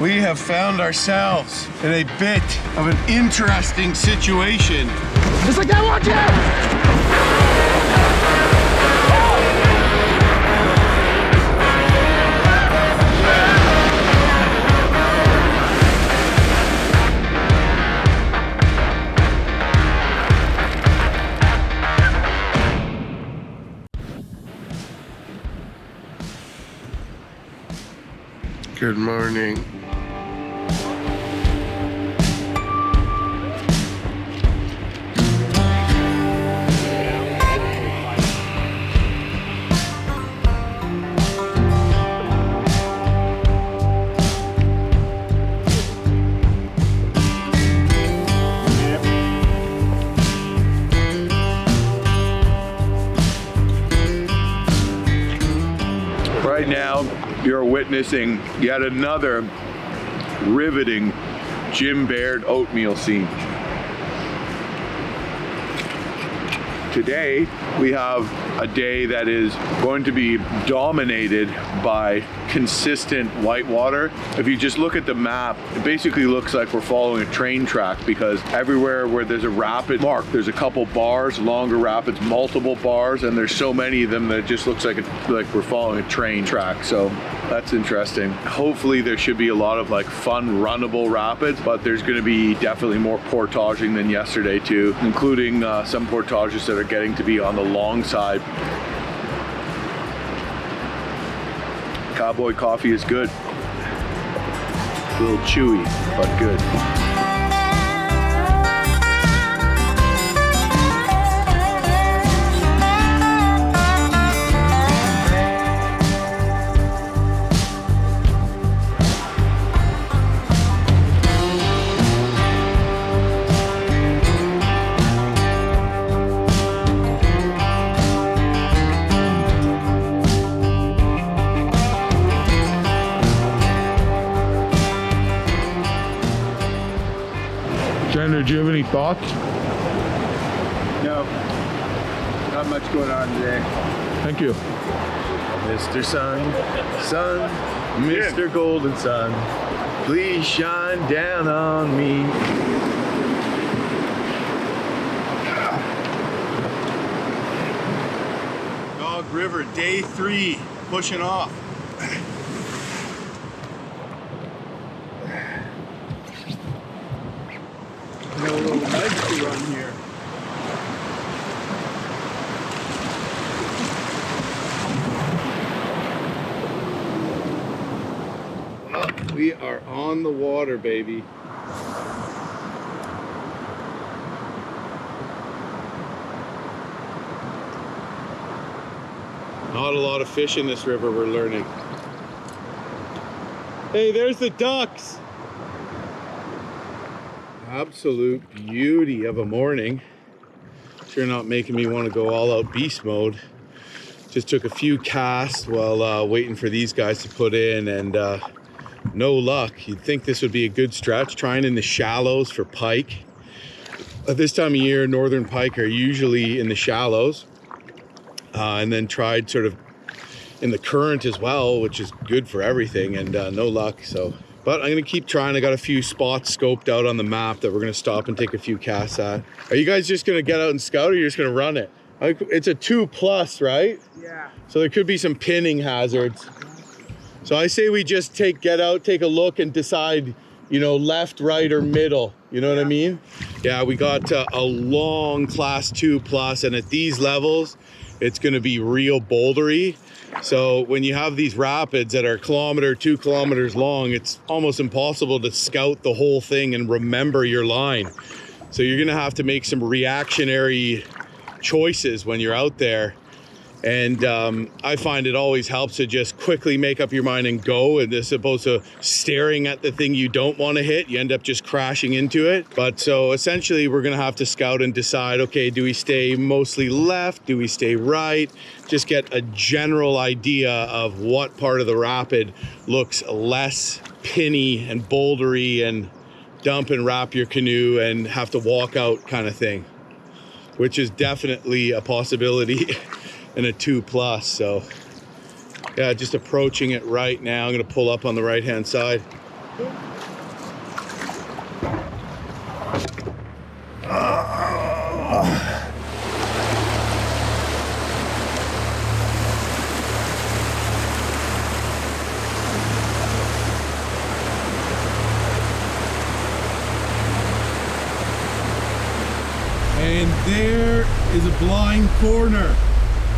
We have found ourselves in a bit of an interesting situation. Just like that, watch out! Good morning. Right now, you're witnessing yet another riveting Jim Baird oatmeal scene. Today, we have a day that is going to be dominated by consistent whitewater. If you just look at the map, it basically looks like we're following a train track, because everywhere where there's a rapid mark, there's a couple bars, longer rapids, multiple bars, and there's so many of them that it just looks like we're following a train track. So that's interesting. Hopefully there should be a lot of like fun runnable rapids, but there's going to be definitely more portaging than yesterday too, including some portages that are getting to be on the long side. Cowboy coffee is good. A little chewy, but good. Jenner, do you have any thoughts? No, not much going on today. Thank you. Mr. Sun, Mr. Golden Sun, please shine down on me. Dog River, day 3, pushing off. No little legs to run here. Well, we are on the water, baby. Not a lot of fish in this river, we're learning. Hey, there's the ducks. Absolute beauty of a morning. Sure not making me want to go all out beast mode. Just took a few casts while waiting for these guys to put in, and no luck. You'd think this would be a good stretch, trying in the shallows for pike. At this time of year, northern pike are usually in the shallows, and then tried sort of in the current as well, which is good for everything, and no luck. So, but I'm gonna keep trying. I got a few spots scoped out on the map that we're gonna stop and take a few casts at. Are you guys just gonna get out and scout, or you're just gonna run it? It's a 2+, right? Yeah. So there could be some pinning hazards. So I say we just get out, take a look, and decide, you know, left, right, or middle. You know what I mean? Yeah, we got a long class 2+, and at these levels, it's gonna be real bouldery. So when you have these rapids that are 1 kilometer, 2 kilometers long, it's almost impossible to scout the whole thing and remember your line. So you're gonna have to make some reactionary choices when you're out there. And I find it always helps to just quickly make up your mind and go, and as opposed to staring at the thing you don't want to hit. You end up just crashing into it. But so essentially we're gonna have to scout and decide, okay, do we stay mostly left? Do we stay right? Just get a general idea of what part of the rapid looks less pinny and bouldery and dump and wrap your canoe and have to walk out kind of thing, which is definitely a possibility in a 2+. So yeah, just approaching it right now. I'm gonna pull up on the right hand side. And there is a blind corner.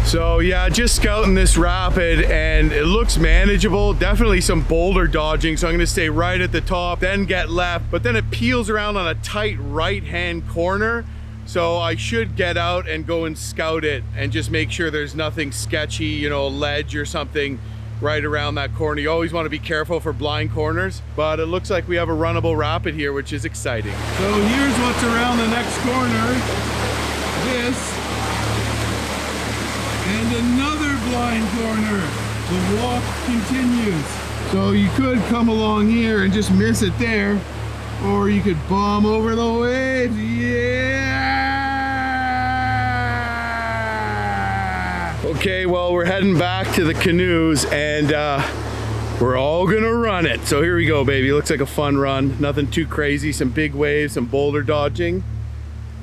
So yeah, just scouting this rapid and it looks manageable. Definitely some boulder dodging. So I'm gonna stay right at the top, then get left, but then it peels around on a tight right-hand corner. So I should get out and go and scout it and just make sure there's nothing sketchy, you know, a ledge or something right around that corner. You always want to be careful for blind corners, but it looks like we have a runnable rapid here, which is exciting. So here's what's around the next corner. This and another blind corner. The walk continues. So you could come along here and just miss it there, or you could bomb over the waves. Yeah! Okay, well, we're heading back to the canoes and we're all gonna run it. So here we go, baby. Looks like a fun run. Nothing too crazy. Some big waves, some boulder dodging.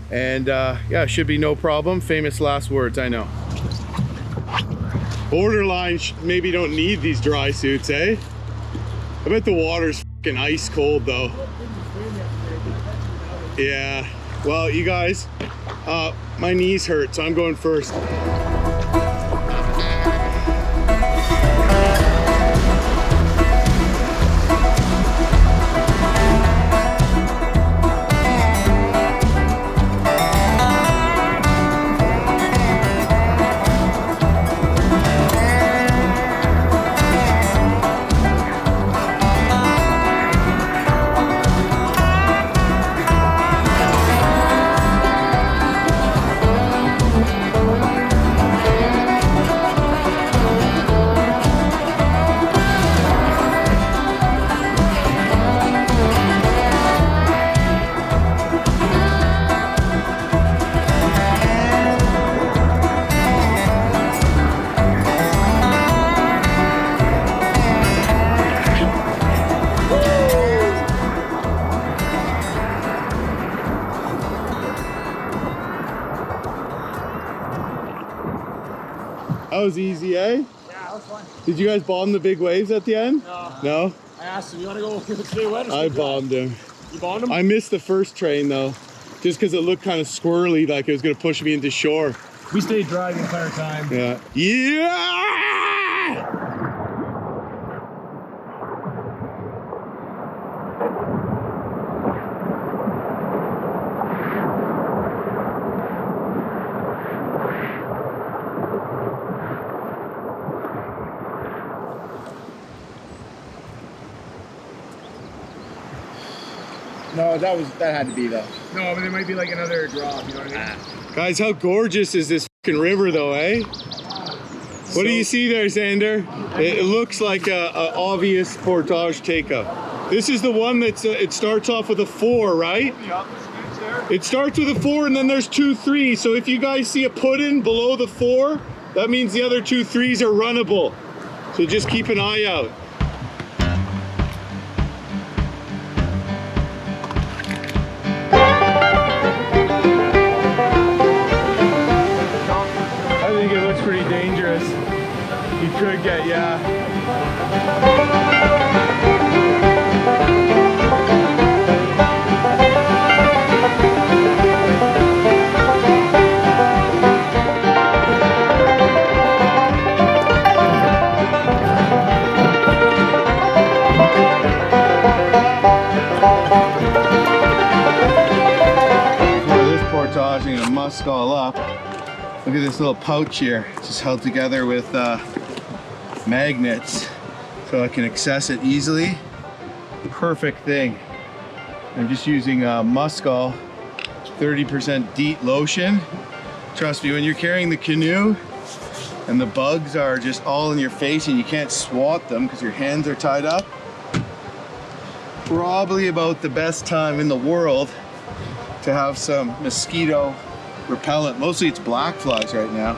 And yeah, should be no problem. Famous last words, I know. Borderline maybe don't need these dry suits, eh? I bet the water's fucking ice cold though. Yeah, well, you guys, my knees hurt, so I'm going first. That was easy, eh? Yeah, that was fun. Did you guys bomb the big waves at the end? No. No? I asked him, you want to go stay wet or I bombed him. You bombed him? I missed the first train though, just because it looked kind of squirrely, like it was going to push me into shore. We stayed dry the entire time. Yeah. Yeah! No, that had to be though. No, but there might be like another drop, you know what I mean? Guys, how gorgeous is this fucking river though, eh? What do you see there, Xander? It looks like a obvious portage takeout. This is the one that's, it starts off with a 4, right? It starts with a 4 and then there's 2 3s. So if you guys see a put-in below the 4, that means the other 2 3s are runnable. So just keep an eye out. I think it looks pretty dangerous. You could get, yeah. Portaging a mussel up. Look at this little pouch here. It's just held together with magnets so I can access it easily. Perfect thing. I'm just using mussel 30% DEET lotion. Trust me, when you're carrying the canoe and the bugs are just all in your face and you can't swat them because your hands are tied up, probably about the best time in the world to have some mosquito repellent. Mostly it's black flies right now.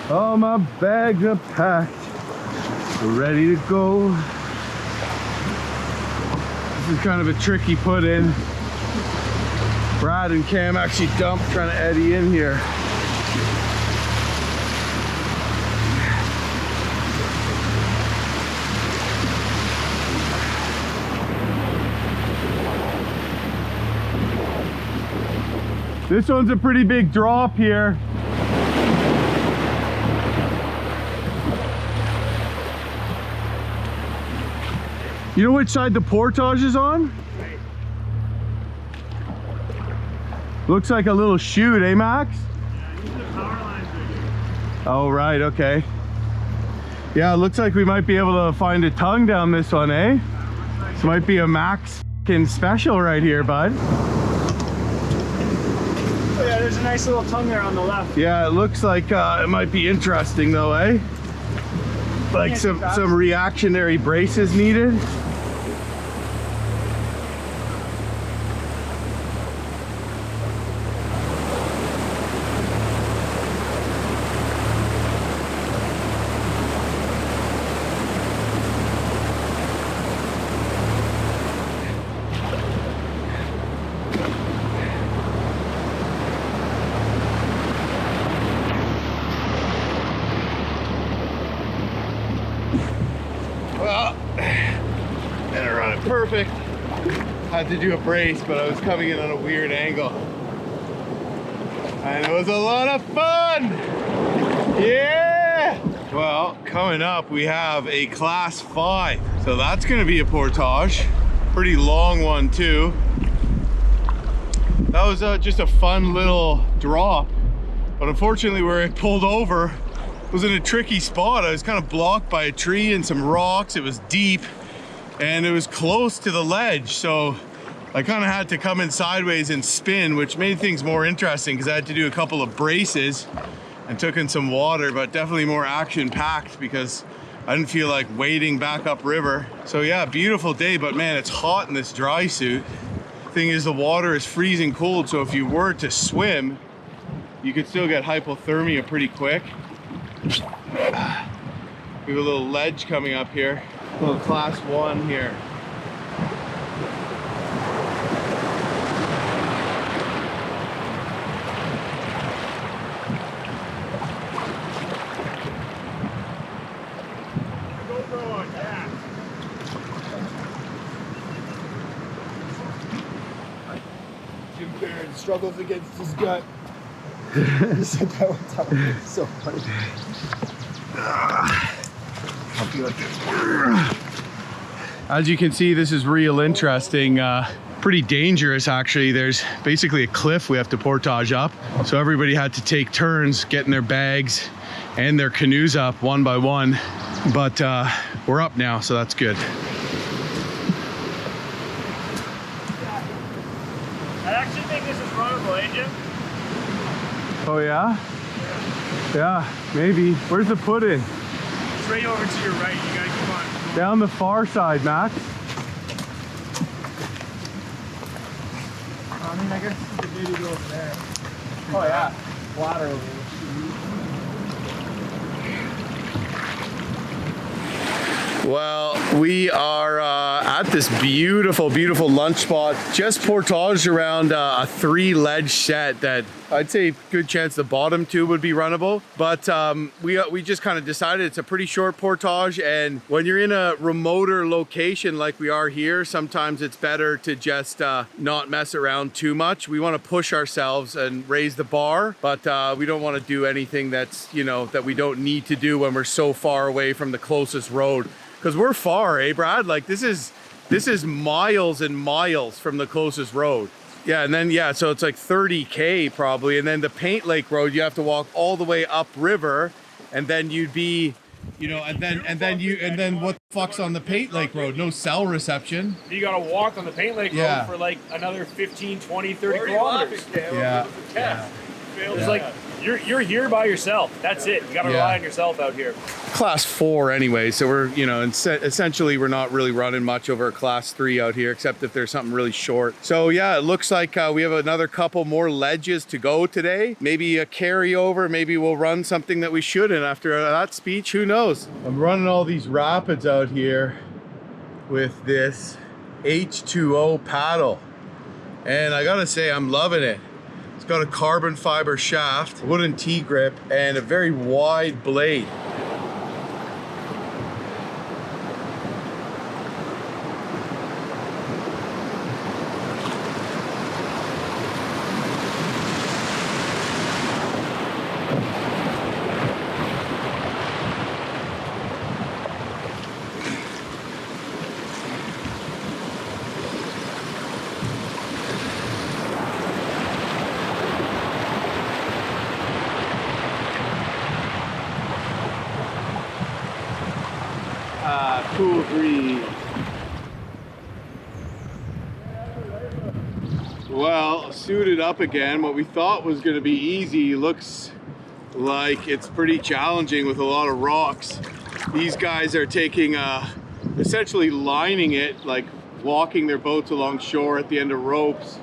All my bags are packed. We're ready to go. This is kind of a tricky put in. Brad and Cam actually dumped trying to eddy in here. This one's a pretty big drop here. You know which side the portage is on? Looks like a little chute, eh, Max? Yeah, these are the power lines right here. Oh, right, okay. Yeah, it looks like we might be able to find a tongue down this one, eh? This might be a Max special right here, bud. Oh yeah, there's a nice little tongue there on the left. Yeah, it looks like it might be interesting though, eh? Like some reactionary braces needed. Well, didn't run it perfect. Had to do a brace, but I was coming in on a weird angle. And it was a lot of fun! Yeah! Well, coming up, we have a class 5. So that's gonna be a portage. Pretty long one too. That was just a fun little drop. But unfortunately, where it pulled over, was in a tricky spot. I was kind of blocked by a tree and some rocks. It was deep and it was close to the ledge. So I kind of had to come in sideways and spin, which made things more interesting because I had to do a couple of braces and took in some water, but definitely more action packed because I didn't feel like wading back up river. So yeah, beautiful day, but man, it's hot in this dry suit. Thing is, the water is freezing cold. So if you were to swim, you could still get hypothermia pretty quick. We have a little ledge coming up here, a little class 1 here. GoPro on gas. Jim Baird struggles against his gut. He said that one time. It's so funny. I'll be like this. As you can see, this is real interesting. Pretty dangerous actually. There's basically a cliff we have to portage up. So everybody had to take turns getting their bags and their canoes up one by one. But we're up now, so that's good. I actually think this is runnable, eh, Jim? Oh yeah? Yeah, maybe. Where's the put in? It's right over to your right. You gotta keep on. Down the far side, Max. I mean, I guess you could maybe go over there. Oh yeah, water over there. Well, we are at this beautiful, beautiful lunch spot. Just portaged around a 3 ledge set that I'd say good chance the bottom 2 would be runnable. But we just kind of decided it's a pretty short portage, and when you're in a remoter location like we are here, sometimes it's better to just not mess around too much. We want to push ourselves and raise the bar, but we don't want to do anything that's, you know, that we don't need to do when we're so far away from the closest road. Because we're far, eh, Brad? Like this is miles and miles from the closest road. Yeah, and then yeah, so it's like 30K probably, and then the Paint Lake Road, you have to walk all the way up river, and then you'd be, you know, and then what the fuck's on the Paint Lake Road? No cell reception. You gotta walk on the Paint Lake Yeah. Road for like another 15, 20, 30 kilometers. Yeah. It's like You're here by yourself. That's it. You got to rely on yourself out here. Class 4 anyway, so we're, you know, essentially we're not really running much over a class 3 out here, except if there's something really short. So yeah, it looks like we have another couple more ledges to go today. Maybe a carryover, maybe we'll run something that we shouldn't after that speech, who knows? I'm running all these rapids out here with this H2O paddle, and I gotta say I'm loving it. It's got a carbon fiber shaft, wooden T-grip, and a very wide blade. Cool breeze. Well, suited up again. What we thought was going to be easy looks like it's pretty challenging with a lot of rocks. These guys are taking essentially lining it, like walking their boats along shore at the end of ropes.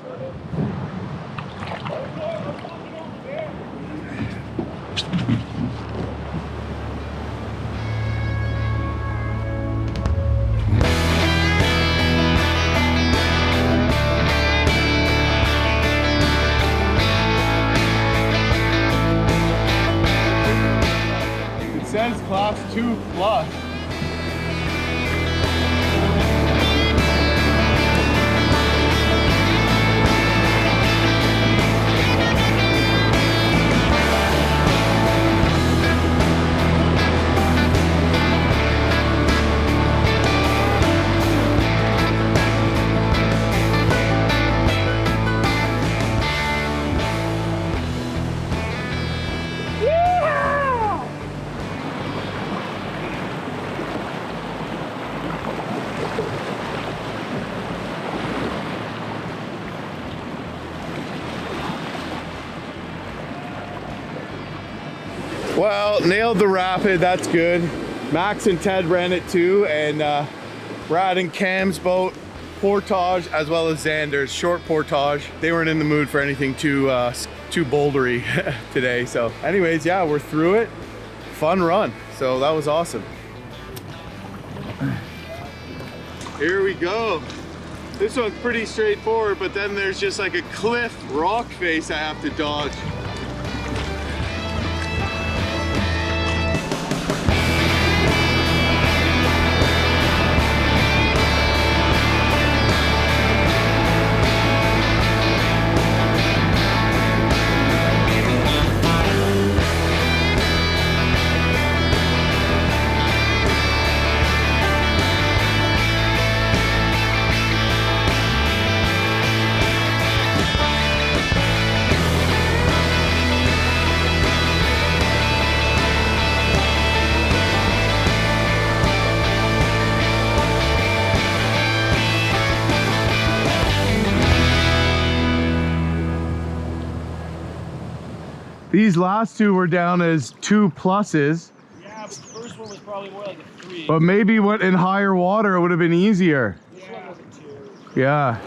Says class 2 plus. Well, nailed the rapid, that's good. Max and Ted ran it too, and Brad and Cam's boat, portage, as well as Xander's short portage. They weren't in the mood for anything too bouldery today. So anyways, yeah, we're through it. Fun run, so that was awesome. Here we go. This one's pretty straightforward, but then there's just like a cliff rock face I have to dodge. These last two were down as 2 pluses. Yeah, but the first one was probably more like a 3. But maybe what in higher water it would have been easier. This one was a 2. Yeah.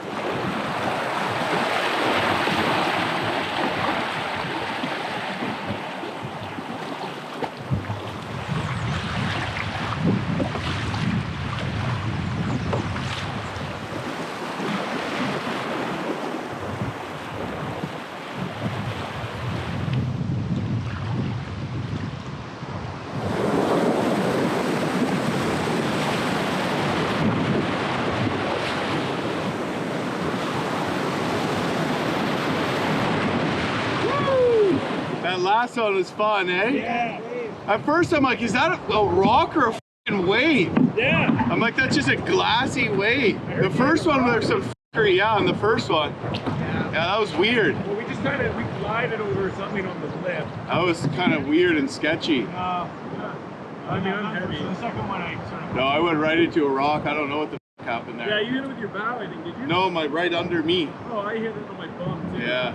That last one was fun, eh? Yeah. At first I'm like, is that a rock or a fucking wave? Yeah. I'm like, that's just a glassy wave. The first one there's some fuckery, yeah, on the first one. Yeah, that was weird. Well, we glided over something on the lip. That was kind of weird and sketchy. I mean, I'm heavy. The second one I sort of... No, I went right into a rock. I don't know what the fuck happened there. Yeah, you hit it with your bow, I think, did you? No, right under me. Oh, I hit it on my bum, too. Yeah.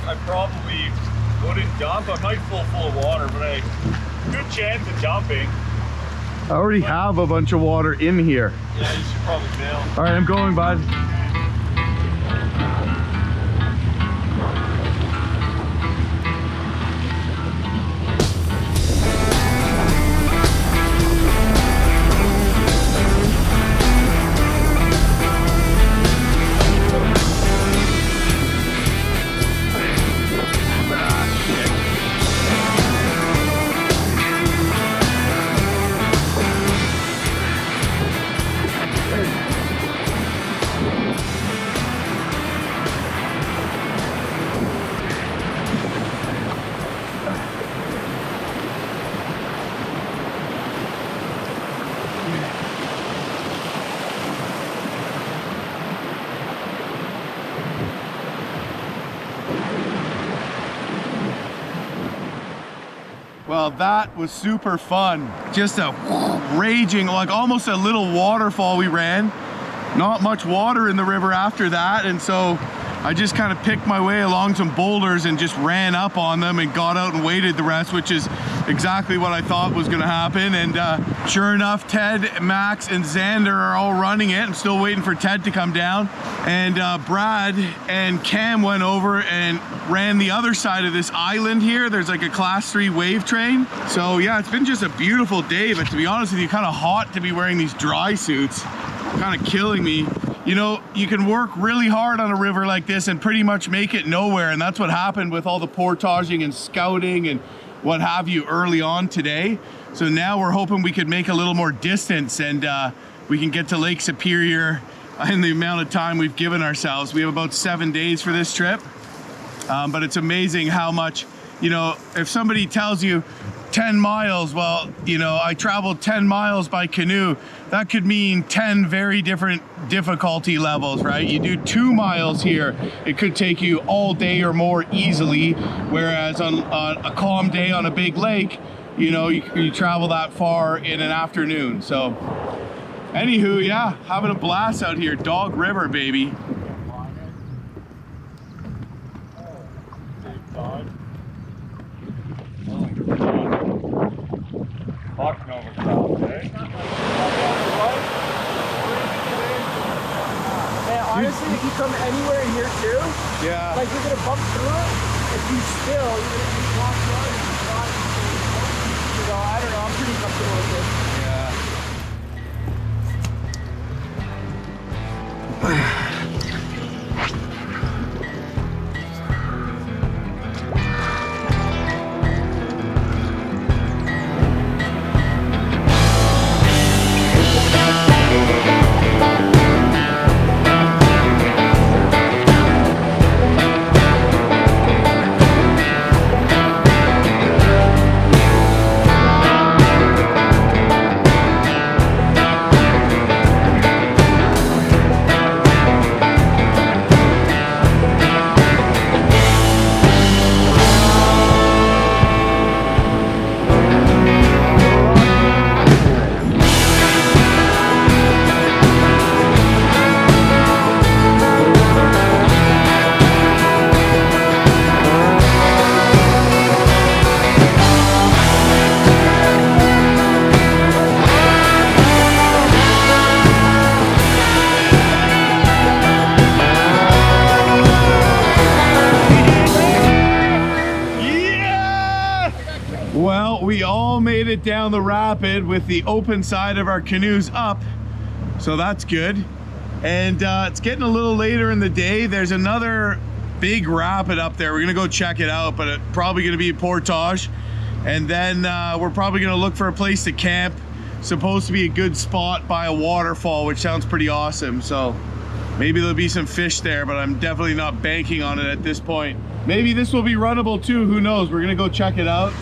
I probably wouldn't jump. I might fall full of water, but I good chance of jumping. I already have a bunch of water in here. Yeah, you should probably bail. All right, I'm going, bud. Well, that was super fun. Just a raging, like almost a little waterfall we ran. Not much water in the river after that, and so I just kind of picked my way along some boulders and just ran up on them and got out and waded the rest, which is exactly what I thought was gonna happen. And sure enough, Ted, Max, and Xander are all running it. I'm still waiting for Ted to come down. And Brad and Cam went over and ran the other side of this island here. There's like a class 3 wave train. So yeah, it's been just a beautiful day, but to be honest with you, kind of hot to be wearing these dry suits. Kind of killing me. You know, you can work really hard on a river like this and pretty much make it nowhere, and that's what happened with all the portaging and scouting and what have you early on today. So now we're hoping we could make a little more distance and we can get to Lake Superior in the amount of time we've given ourselves. We have about 7 days for this trip, but it's amazing how much, you know, if somebody tells you 10 miles, well, you know, I traveled 10 miles by canoe. That could mean 10 very different difficulty levels, right? You do 2 miles here, it could take you all day or more easily, whereas on a calm day on a big lake, you know, you travel that far in an afternoon. So, anywho, yeah, having a blast out here. Dog River, baby. Honestly, if you come anywhere in here too, Yeah. like you're gonna bump through it. If you still, you're gonna be locked on and you got, you know, I don't know, I'm pretty comfortable with this. We all made it down the rapid with the open side of our canoes up, so that's good. And it's getting a little later in the day. There's another big rapid up there. We're gonna go check it out, but it's probably gonna be a portage. And then we're probably gonna look for a place to camp. Supposed to be a good spot by a waterfall, which sounds pretty awesome. So maybe there'll be some fish there, but I'm definitely not banking on it at this point. Maybe this will be runnable too, who knows? We're gonna go check it out.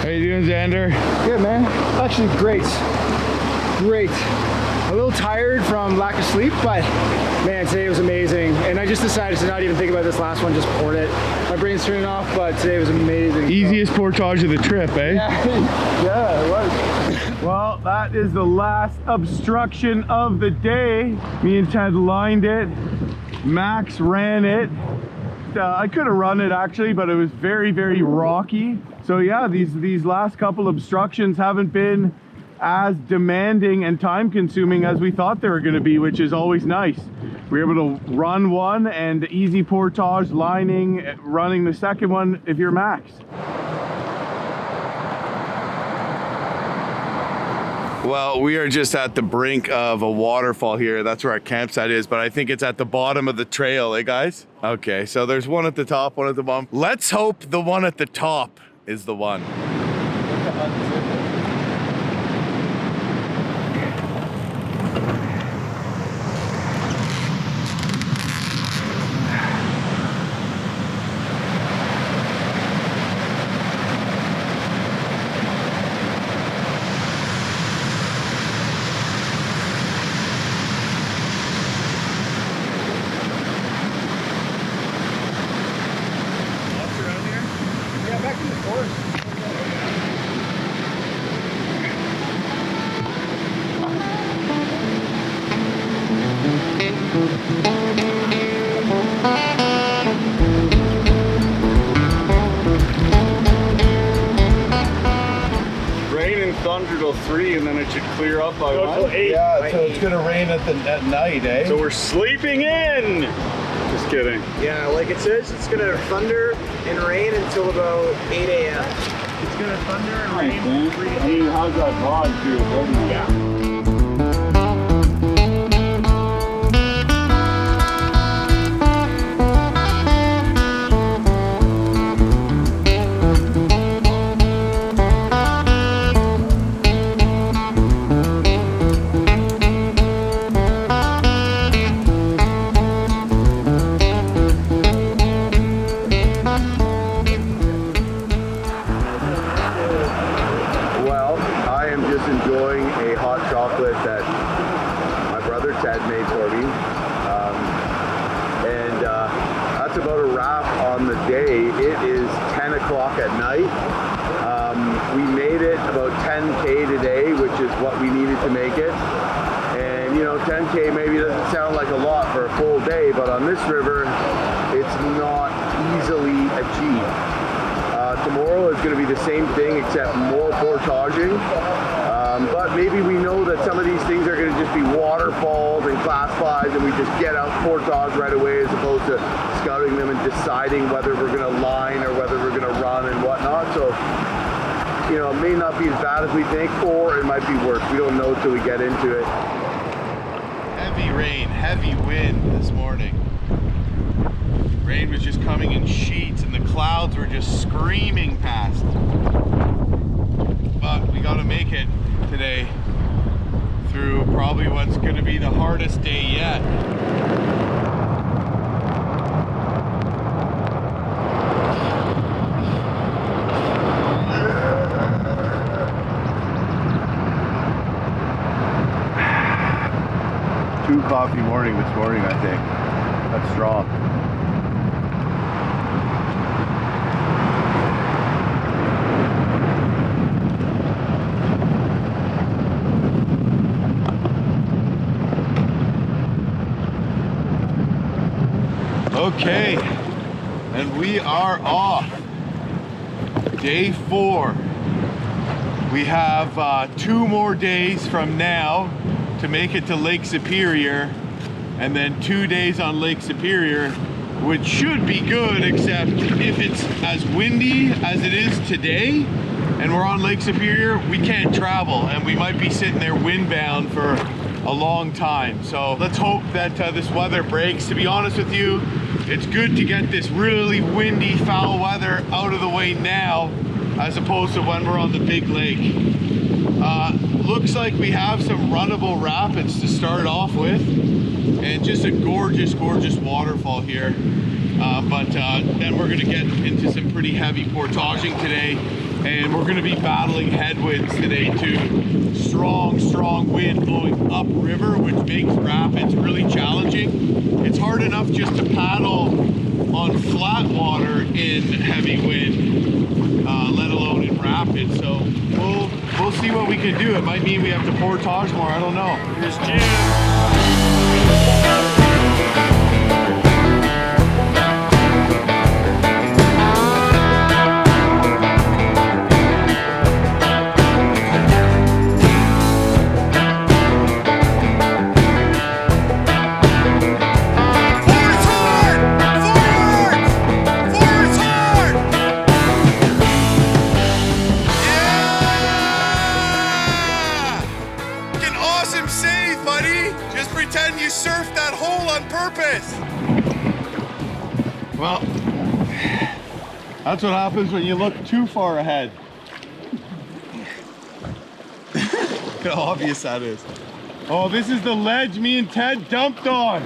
How you doing, Xander? Good, man. Actually, great. Great. a little tired from lack of sleep, but man, today was amazing. And I just decided to not even think about this last one, just poured it. My brain's turning off, but today was amazing. Easiest portage of the trip, eh? Yeah, it was. Well, that is the last obstruction of the day. Me and Ted lined it. Max ran it. I could have run it actually, but it was very, very rocky. So yeah, these last couple obstructions haven't been as demanding and time consuming as we thought they were going to be, which is always nice. We were able to run one and easy portage, lining, running the second one if you're Max. Well, we are just at the brink of a waterfall here. That's where our campsite is, but I think it's at the bottom of the trail, eh guys? Okay, so there's one at the top, one at the bottom. Let's hope the one at the top is the one. Till 3 and then it should clear up by 1. 8. Yeah, so it's gonna rain at night, eh? So we're sleeping in. Just kidding. Yeah, like it says, it's gonna thunder and rain until about 8 a.m. It's gonna thunder and rain 3 days. I mean, how's that vibe too? Yeah. Enjoying a hot chocolate that my brother Ted made for me, and that's about a wrap on the day. It is 10 o'clock at night. We made it about 10K today, which is what we needed to make it. And you know, 10K maybe doesn't sound like a lot for a full day, but on this river it's not easily achieved. Tomorrow is going to be the same thing except more portaging. But maybe we know that some of these things are going to just be waterfalls and class 5s, and we just get out portage right away as opposed to scouting them and deciding whether we're going to line or whether we're going to run and whatnot. So, you know, it may not be as bad as we think, or it might be worse. We don't know till we get into it. Heavy rain, heavy wind this morning. Rain was just coming in sheets and the clouds were just screaming past. But we got to make it today through probably what's going to be the hardest day yet. Two coffee morning this morning, I think. That's strong. Okay, and we are off. Day 4. We have 2 more days from now to make it to Lake Superior, and then 2 days on Lake Superior, which should be good, except if it's as windy as it is today and we're on Lake Superior, we can't travel and we might be sitting there windbound for a long time. So let's hope that this weather breaks. To be honest with you, it's good to get this really windy, foul weather out of the way now as opposed to when we're on the big lake. Looks like we have some runnable rapids to start off with, and just a gorgeous, gorgeous waterfall here. But then we're gonna get into some pretty heavy portaging today. And we're gonna be battling headwinds today too. Strong wind blowing upriver, which makes rapids really challenging. It's hard enough just to paddle on flat water in heavy wind, let alone in rapids. So we'll see what we can do. It might mean we have to portage more, I don't know. Here's Jim. Surfed that hole on purpose. Well, that's what happens when you look too far ahead. Look how obvious that is. Oh, this is the ledge me and Ted dumped on.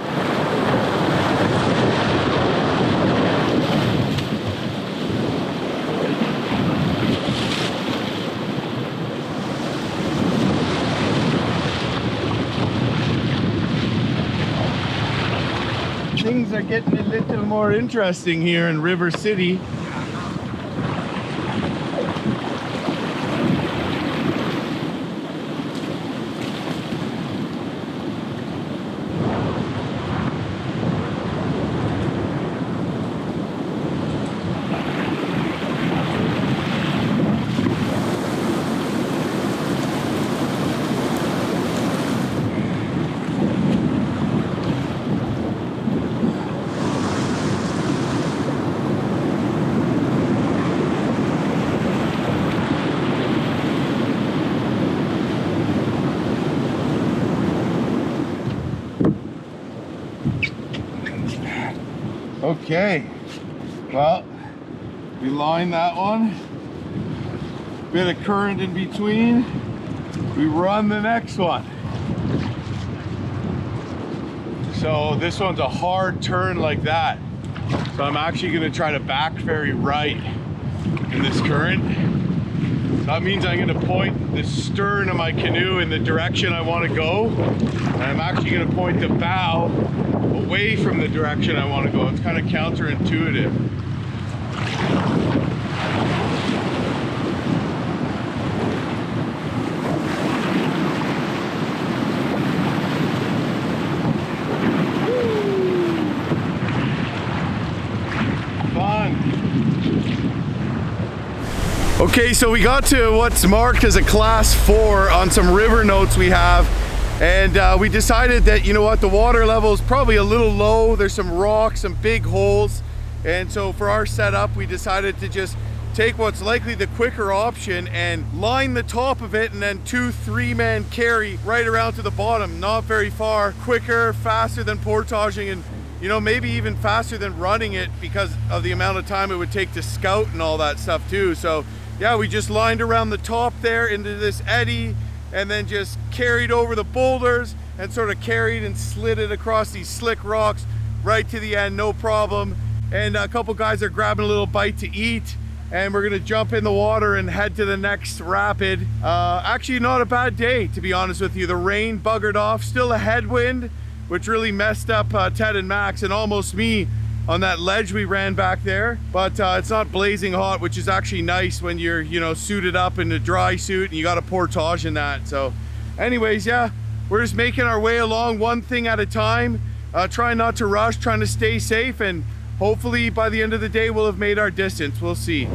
Things are getting a little more interesting here in River City. Okay, well, we lined that one. Bit of current in between. We run the next one. So this one's a hard turn like that. So I'm actually gonna try to back ferry right in this current. That means I'm gonna point the stern of my canoe in the direction I wanna go. And I'm actually gonna point the bow away from the direction I want to go. It's kind of counterintuitive. Fun. Okay, so we got to what's marked as a class 4 on some river notes we have. And we decided that, you know what, the water level is probably a little low. There's some rocks, some big holes. And so for our setup, we decided to just take what's likely the quicker option and line the top of it and then 2-3 man carry right around to the bottom. Not very far, quicker, faster than portaging, and you know, maybe even faster than running it because of the amount of time it would take to scout and all that stuff too. So yeah, we just lined around the top there into this eddy, and then just carried over the boulders and sort of carried and slid it across these slick rocks right to the end, no problem. And a couple guys are grabbing a little bite to eat, and we're gonna jump in the water and head to the next rapid. Actually not a bad day, to be honest with you. The rain buggered off, still a headwind, which really messed up Ted and Max and almost me on that ledge we ran back there. But it's not blazing hot, which is actually nice when you're, you know, suited up in a dry suit and you got a portage in that. So anyways, yeah, we're just making our way along one thing at a time, trying not to rush, trying to stay safe, and hopefully by the end of the day we'll have made our distance. We'll see.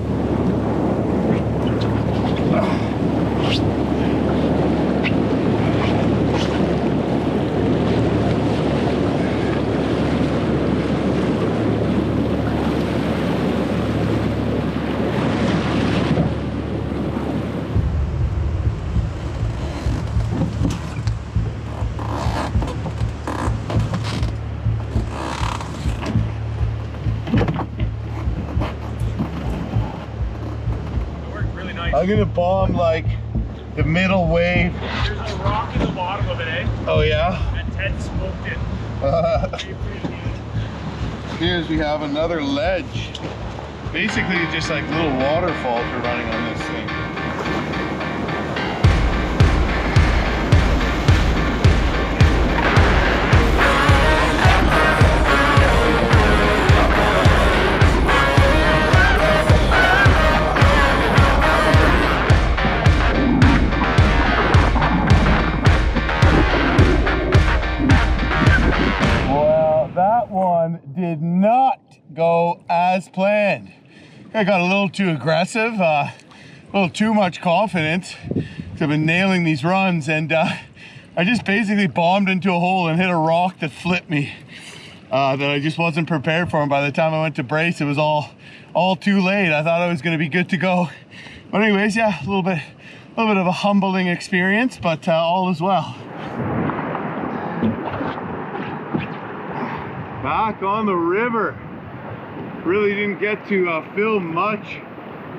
I'm gonna bomb like the middle wave. There's a rock in the bottom of it, eh? Oh yeah? And Ted smoked it. Here's we have another ledge. Basically, it's just like little waterfalls we're running on this thing. Well, that one did not go as planned. I got a little too aggressive, a little too much confidence. I've been nailing these runs, and I just basically bombed into a hole and hit a rock that flipped me. That I just wasn't prepared for, and by the time I went to brace, it was all too late. I thought I was going to be good to go, but anyways, yeah, a little bit of a humbling experience, but all is well. Back on the river. Really didn't get to film much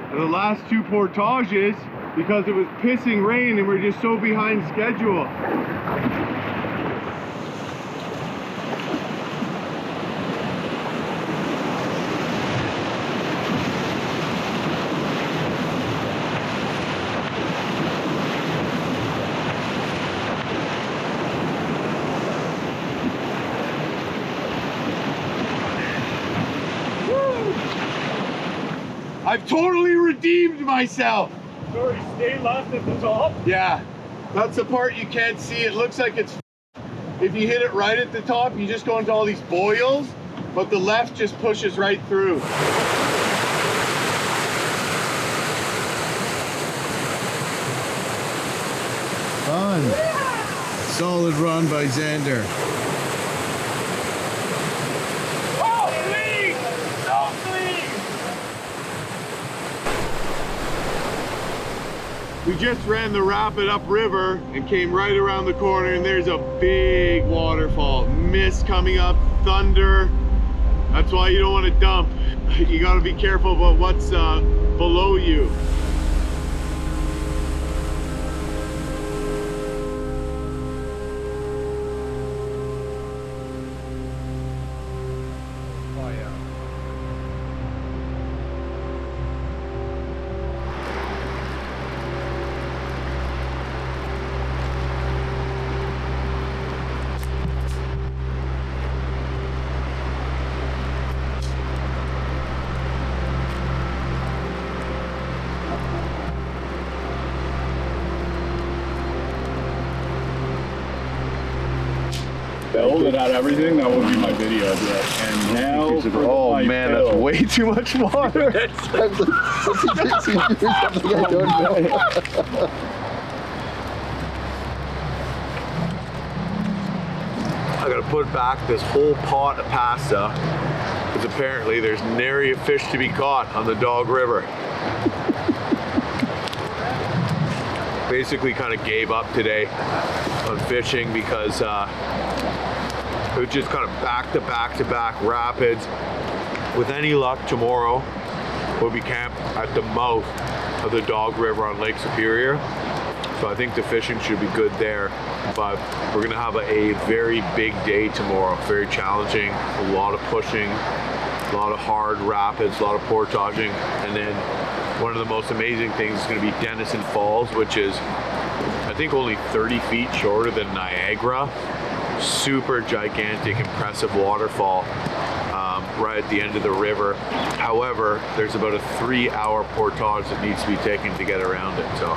of the last two portages because it was pissing rain and we're just so behind schedule. I've totally redeemed myself. Sorry, stay left at the top. Yeah, that's the part you can't see. It looks like it's, if you hit it right at the top, you just go into all these boils, but the left just pushes right through. Fun. Solid run by Xander. We just ran the rapid upriver and came right around the corner, and there's a big waterfall. Mist coming up, thunder. That's why you don't want to dump. You got to be careful about what's below you. Bill that had everything, that would be my video. And now, Oh man, that's way too much water. I gotta put back this whole pot of pasta because apparently there's nary a fish to be caught on the Dog River. Basically kind of gave up today on fishing because it was just kind of back to back rapids. With any luck, tomorrow we'll be camped at the mouth of the Dog River on Lake Superior. So I think the fishing should be good there, but we're gonna have a very big day tomorrow, very challenging, a lot of pushing, a lot of hard rapids, a lot of portaging, and then one of the most amazing things is gonna be Denison Falls, which is, I think, only 30 feet shorter than Niagara. Super gigantic, impressive waterfall right at the end of the river. However, there's about a 3-hour portage that needs to be taken to get around it. So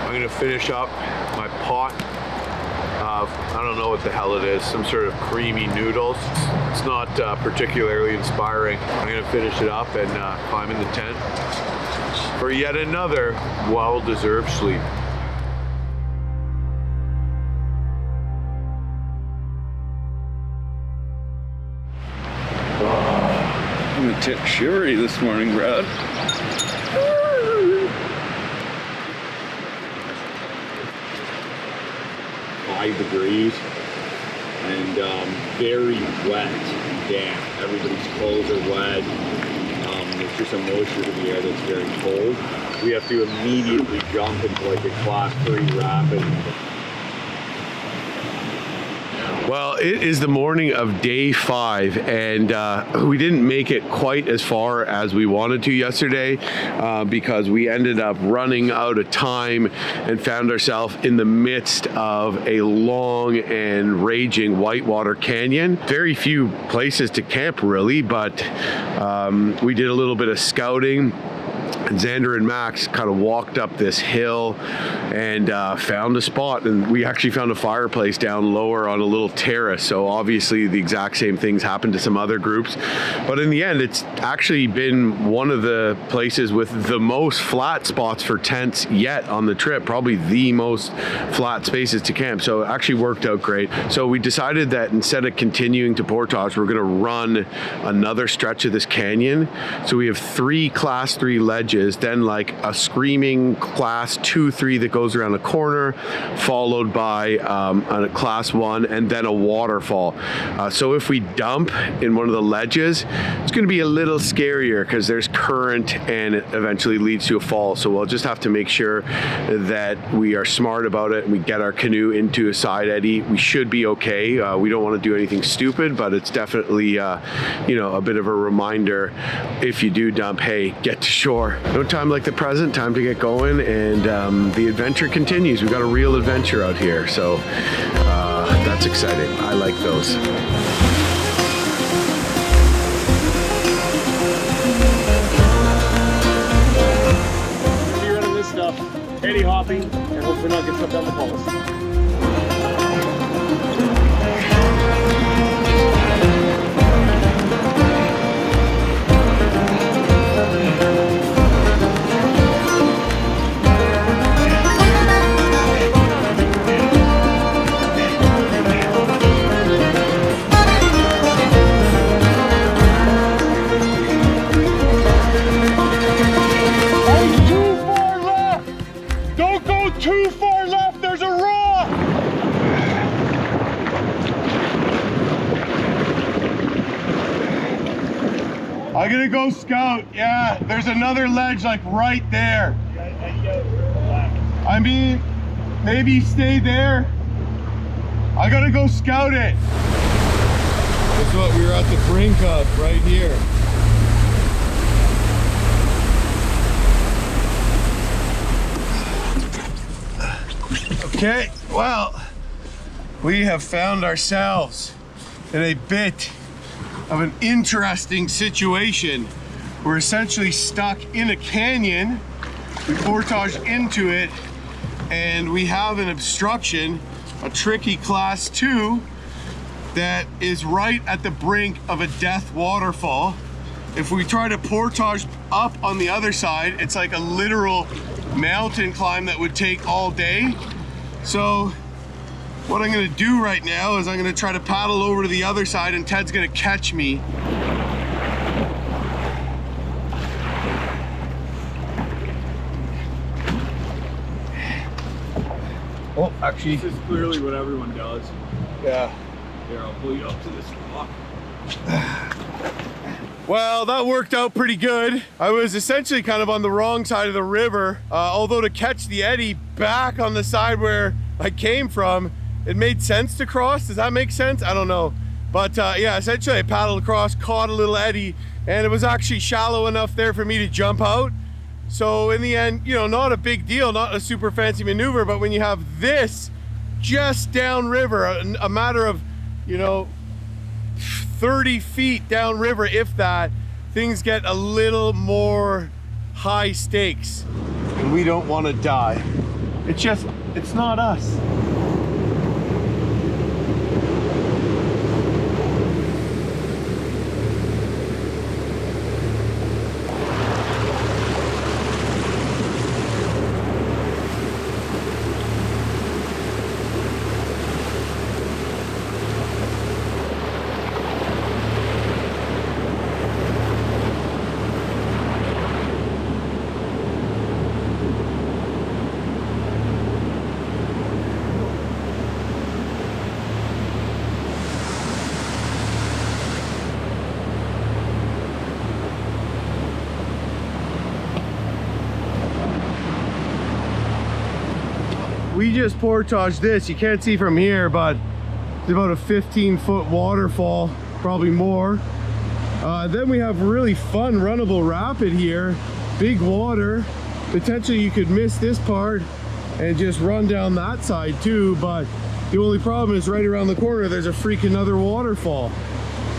I'm gonna finish up my pot of, I don't know what the hell it is, some sort of creamy noodles. It's not particularly inspiring. I'm gonna finish it up and climb in the tent for yet another well-deserved sleep. I'm a tip shivery this morning, Brad. 5 degrees and very wet and damp. Everybody's clothes are wet. There's just a moisture to the air that's very cold. We have to immediately jump into like a class 3 rapid. Well, it is the morning of day 5, and we didn't make it quite as far as we wanted to yesterday because we ended up running out of time and found ourselves in the midst of a long and raging whitewater canyon. Very few places to camp really, but we did a little bit of scouting. Xander and Max kind of walked up this hill and found a spot, and we actually found a fireplace down lower on a little terrace. So obviously the exact same things happened to some other groups, but in the end it's actually been one of the places with the most flat spots for tents yet on the trip, probably the most flat spaces to camp. So it actually worked out great. So we decided that instead of continuing to Portage, we're going to run another stretch of this canyon. So we have 3 class 3 ledges, then like a screaming class 2-3 that goes around a corner, followed by a class 1 and then a waterfall. So if we dump in one of the ledges, it's going to be a little scarier because there's current and it eventually leads to a fall. So we'll just have to make sure that we are smart about it and we get our canoe into a side eddy. We should be okay. We don't want to do anything stupid, but it's definitely you know, a bit of a reminder if you do dump, hey, get to shore. No time like the present, time to get going, and the adventure continues. We've got a real adventure out here, so that's exciting. I like those. Be running this stuff, eddy hopping, and hopefully not get swept down the falls. Too far left, there's a rock! I'm gonna go scout. Yeah, there's another ledge like right there. I mean, maybe stay there. I gotta go scout it. That's what we were at the brink of right here. Okay, well, we have found ourselves in a bit of an interesting situation. We're essentially stuck in a canyon. We portage into it, and we have an obstruction, a tricky class 2, that is right at the brink of a death waterfall. If we try to portage up on the other side, it's like a literal mountain climb that would take all day. So what I'm gonna do right now is I'm gonna try to paddle over to the other side, and Ted's gonna catch me. Oh, actually. This is clearly what everyone does. Yeah. Here, I'll pull you up to this rock. Well, that worked out pretty good. I was essentially kind of on the wrong side of the river, although to catch the eddy back on the side where I came from, it made sense to cross. Does that make sense? I don't know. But yeah, essentially I paddled across, caught a little eddy, and it was actually shallow enough there for me to jump out. So in the end, you know, not a big deal, not a super fancy maneuver, but when you have this just downriver, a matter of, you know, 30 feet downriver, if that, things get a little more high stakes. And we don't want to die. It's not us. We just portaged this. You can't see from here, but It's about a 15-foot waterfall, probably more. Then we have a really fun runnable rapid here. Big water. Potentially you could miss this part and just run down that side too, but the only problem is right around the corner there's a freaking another waterfall.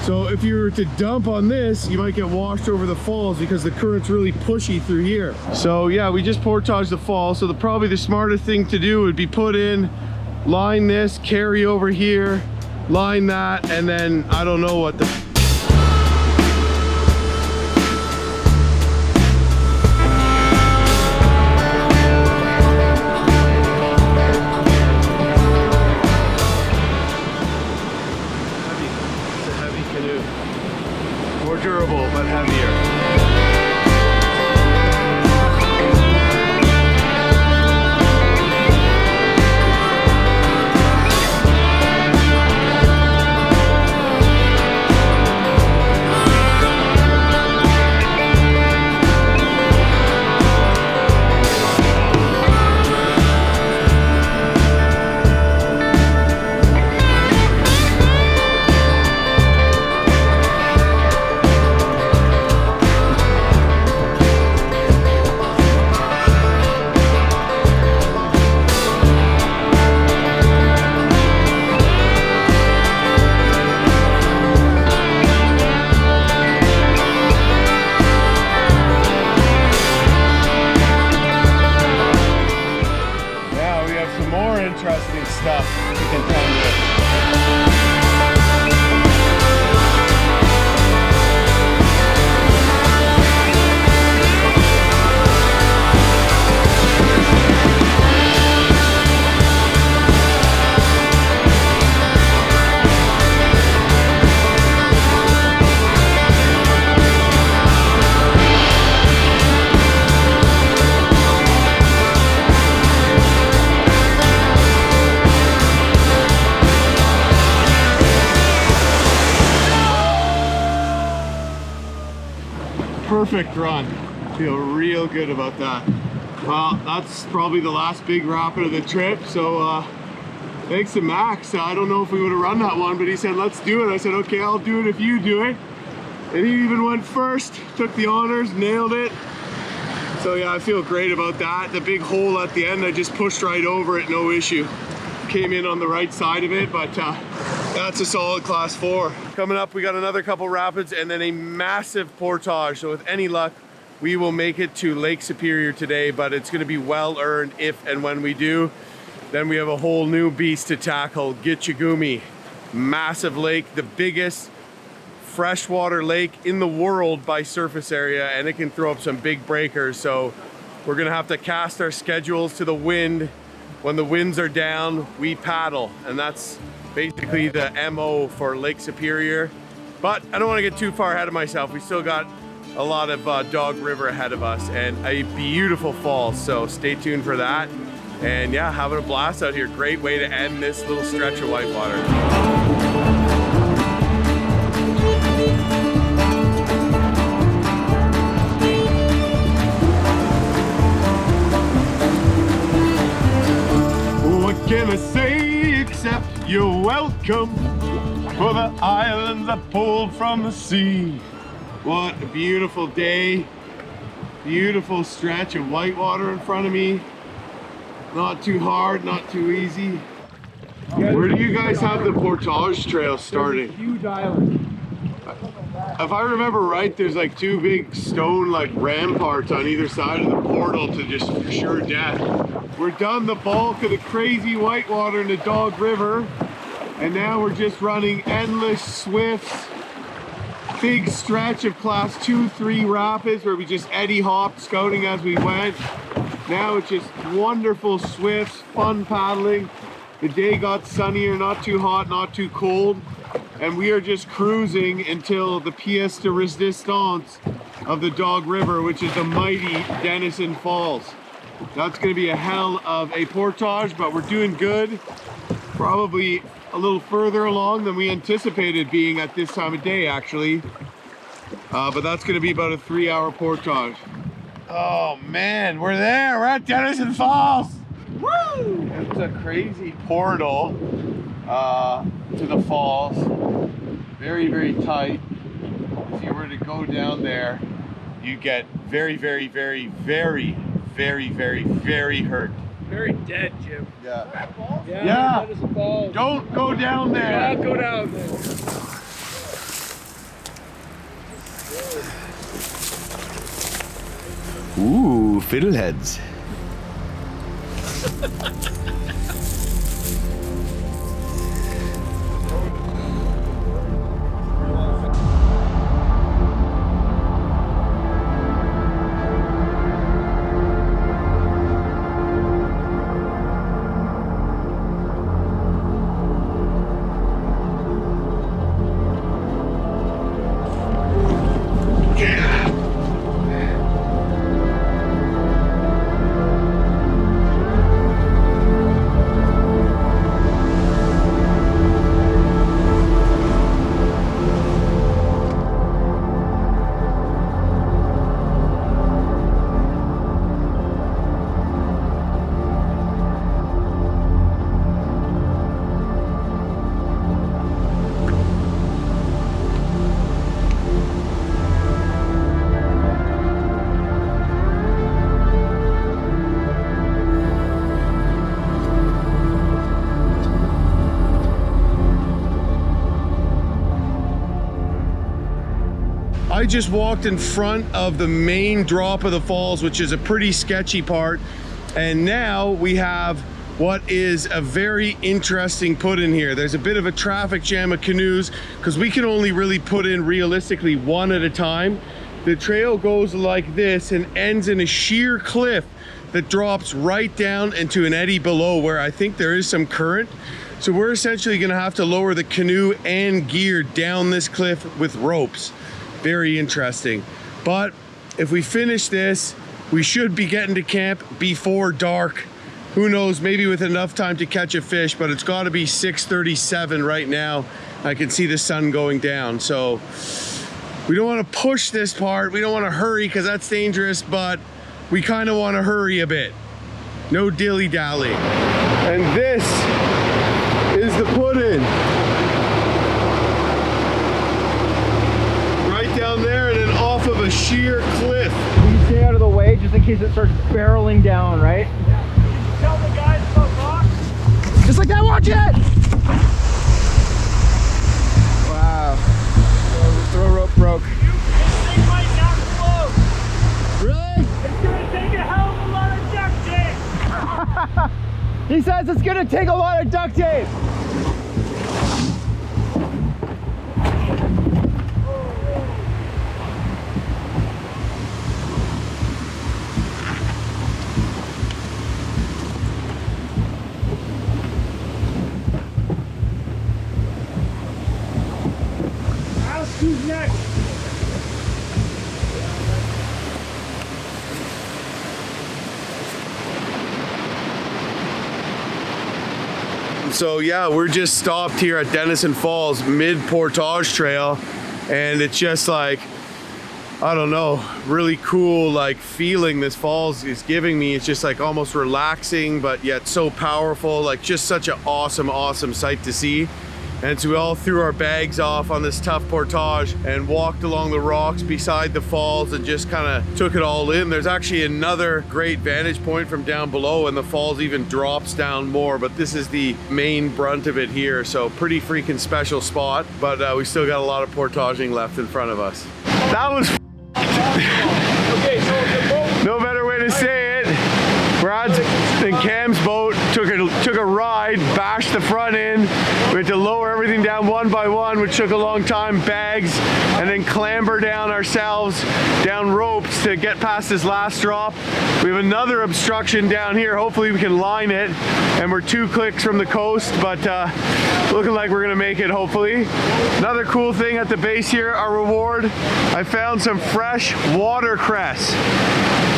So if you were to dump on this, you might get washed over the falls because the current's really pushy through here. So yeah, we just portaged the fall. So probably the smartest thing to do would be put in, line this, carry over here, line that, and then I don't know what the durable but heavier. Interesting stuff to contend with. Perfect run. Feel real good about that. Well, that's probably the last big rapid of the trip, so thanks to Max. I don't know if we would have run that one, but he said let's do it. I said okay, I'll do it if you do it, and he even went first, took the honors, nailed it. So yeah, I feel great about that. The big hole at the end, I just pushed right over it, no issue. Came in on the right side of it, but that's a solid class 4. Coming up, we got another couple rapids and then a massive portage. So with any luck, we will make it to Lake Superior today, but it's gonna be well earned if and when we do. Then we have a whole new beast to tackle, Gitchagumi. Massive lake, the biggest freshwater lake in the world by surface area, and it can throw up some big breakers. So we're gonna have to cast our schedules to the wind. When the winds are down, we paddle, and that's basically the MO for Lake Superior. But I don't want to get too far ahead of myself. We still got a lot of Dog River ahead of us and a beautiful fall, so stay tuned for that. And yeah, having a blast out here. Great way to end this little stretch of whitewater. What can I say except you're welcome for the islands I pulled from the sea. What a beautiful day. Beautiful stretch of whitewater in front of me. Not too hard, not too easy. Where do you guys have the portage trail starting? Huge island. If I remember right, there's like 2 big stone like ramparts on either side of the portal to just for sure death. We're done the bulk of the crazy whitewater in the Dog River, and now we're just running endless swifts. Big stretch of class 2-3 rapids where we just eddy hopped scouting as we went. Now it's just wonderful swifts, fun paddling. The day got sunnier, not too hot, not too cold, and we are just cruising until the pièce de résistance of the Dog River, which is the mighty Denison Falls. That's going to be a hell of a portage, but we're doing good. Probably a little further along than we anticipated being at this time of day, actually. But that's going to be about a 3-hour portage. Oh man, we're there. We're at Denison Falls. Woo! It's a crazy portal. to the falls. Very, very tight. If you were to go down there, you get very, very, very, very, very, very, very hurt. Very dead, Jim. Yeah. Yeah. That is a ball. Don't go down there. Yeah, go down there. Ooh, fiddleheads. I just walked in front of the main drop of the falls, which is a pretty sketchy part. And now we have what is a very interesting put in here. There's a bit of a traffic jam of canoes because we can only really put in realistically one at a time. The trail goes like this and ends in a sheer cliff that drops right down into an eddy below where I think there is some current. So we're essentially gonna have to lower the canoe and gear down this cliff with ropes. Very interesting. But if we finish this, we should be getting to camp before dark. Who knows, maybe with enough time to catch a fish, but it's gotta be 6:37 right now. I can see the sun going down. So we don't wanna push this part. We don't wanna hurry because that's dangerous, but we kinda wanna hurry a bit. No dilly-dally. And this is the put-in. Down there and then off of a sheer cliff. You can stay out of the way just in case it starts barreling down, right? Yeah. Tell the guys about rocks. Just like that, watch it! Wow. Throw rope broke. This thing might not float. Really? It's gonna take a hell of a lot of duct tape. He says it's gonna take a lot of duct tape. Who's next? So yeah, we're just stopped here at Denison Falls, mid-Portage Trail, and it's just like, I don't know, really cool like feeling this falls is giving me. It's just like almost relaxing, but yet so powerful, like just such an awesome sight to see. And so we all threw our bags off on this tough portage and walked along the rocks beside the falls and just kind of took it all in. There's actually another great vantage point from down below and the falls even drops down more, but this is the main brunt of it here. So pretty freaking special spot, but we still got a lot of portaging left in front of us. That was Okay, so the boat. no better way to say it. Brad's and Cam's boat took a ride, bashed the front end. We had to lower everything down one by one, which took a long time, bags, and then clamber down ourselves, down ropes to get past this last drop. We have another obstruction down here. Hopefully we can line it, and we're 2 clicks from the coast, but looking like we're gonna make it, hopefully. Another cool thing at the base here, our reward, I found some fresh watercress.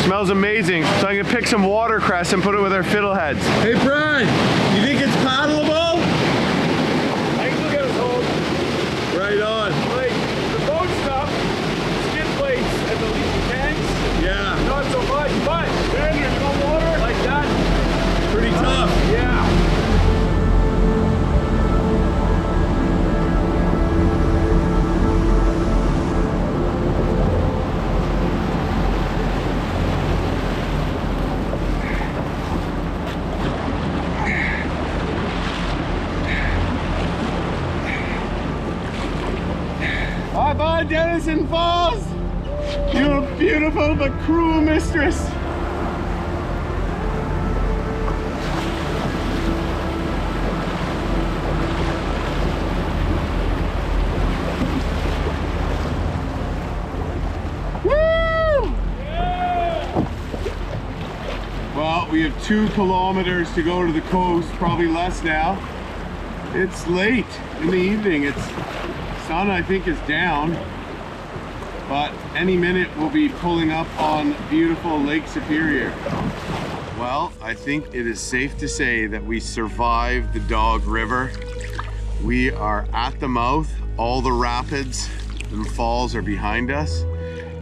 Smells amazing. So I'm gonna pick some watercress and put it with our fiddleheads. Hey Brad, you think it's paddleable? I can get us home. Right on. Like the boat stuff, skid plates and the leaky tanks. Yeah. Not so much, but then there's no water like that. Pretty tough. Yeah. Bye-bye, Denison Falls. You're a beautiful but cruel mistress. Well, we have 2 kilometers to go to the coast, probably less now. It's late in the evening. Sun, I think, is down, but any minute we'll be pulling up on beautiful Lake Superior. Well, I think it is safe to say that we survived the Dog River. We are at the mouth. All the rapids and falls are behind us,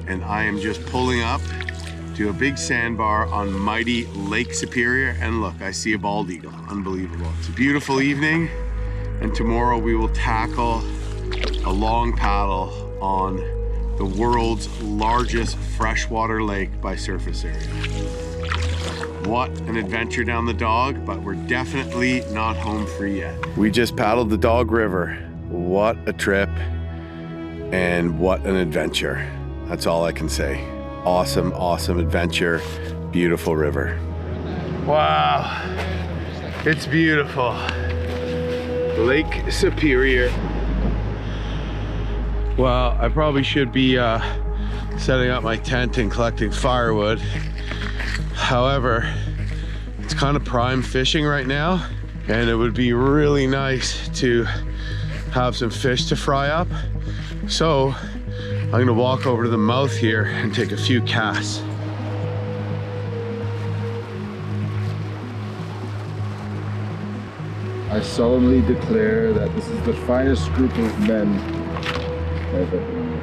and I am just pulling up to a big sandbar on mighty Lake Superior, and look, I see a bald eagle. Unbelievable. It's a beautiful evening, and tomorrow we will tackle a long paddle on the world's largest freshwater lake by surface area. What an adventure down the Dog, but we're definitely not home free yet. We just paddled the Dog River. What a trip and what an adventure. That's all I can say. Awesome, awesome adventure. Beautiful river. Wow, it's beautiful. Lake Superior. Well, I probably should be setting up my tent and collecting firewood. However, it's kind of prime fishing right now, and it would be really nice to have some fish to fry up. So I'm gonna walk over to the mouth here and take a few casts. I solemnly declare that this is the finest group of men I've ever known.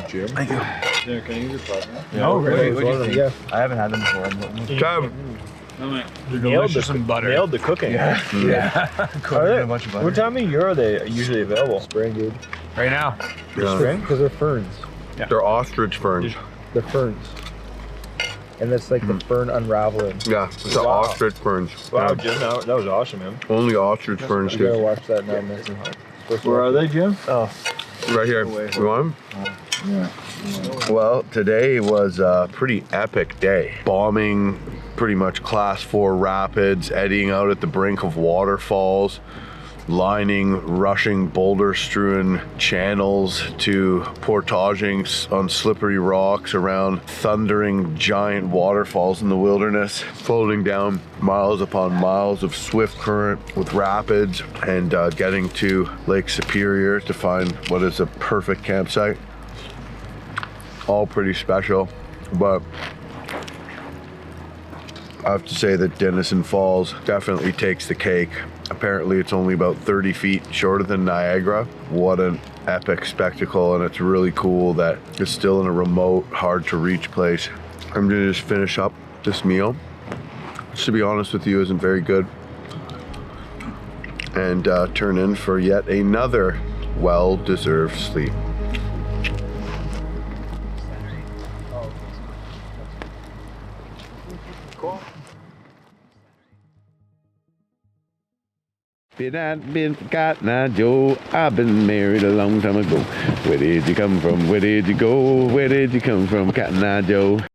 Jim. Thank you. Yeah, can I use your partner? No, really? What do you think? Yeah. I haven't had them before. Nailed some butter. Nailed the cooking. Yeah. A bunch of butter. What time of year are they usually available? Spring, dude. Right now. Spring? Because they're ferns. Yeah. They're ostrich ferns. They're ferns. And that's like the fern unraveling. Yeah, it's the ostrich ferns. Wow, Jim, that was awesome, man. Only ostrich ferns, You gotta dude. watch that now, man. Where are they, Jim? Oh. Right here. You want them? Yeah. Well, today was a pretty epic day. Bombing pretty much class 4 rapids, eddying out at the brink of waterfalls, lining rushing boulder-strewn channels to portaging on slippery rocks around thundering giant waterfalls in the wilderness, floating down miles upon miles of swift current with rapids, and getting to Lake Superior to find what is a perfect campsite. All pretty special, but I have to say that Denison Falls definitely takes the cake. Apparently it's only about 30 feet shorter than Niagara. What an epic spectacle, and it's really cool that it's still in a remote, hard to reach place. I'm gonna just finish up this meal, which to be honest with you isn't very good, and turn in for yet another well-deserved sleep. Been got now, Joe. I've been married a long time ago. Where did you come from? Where did you go? Where did you come from, Cotton Eye Joe?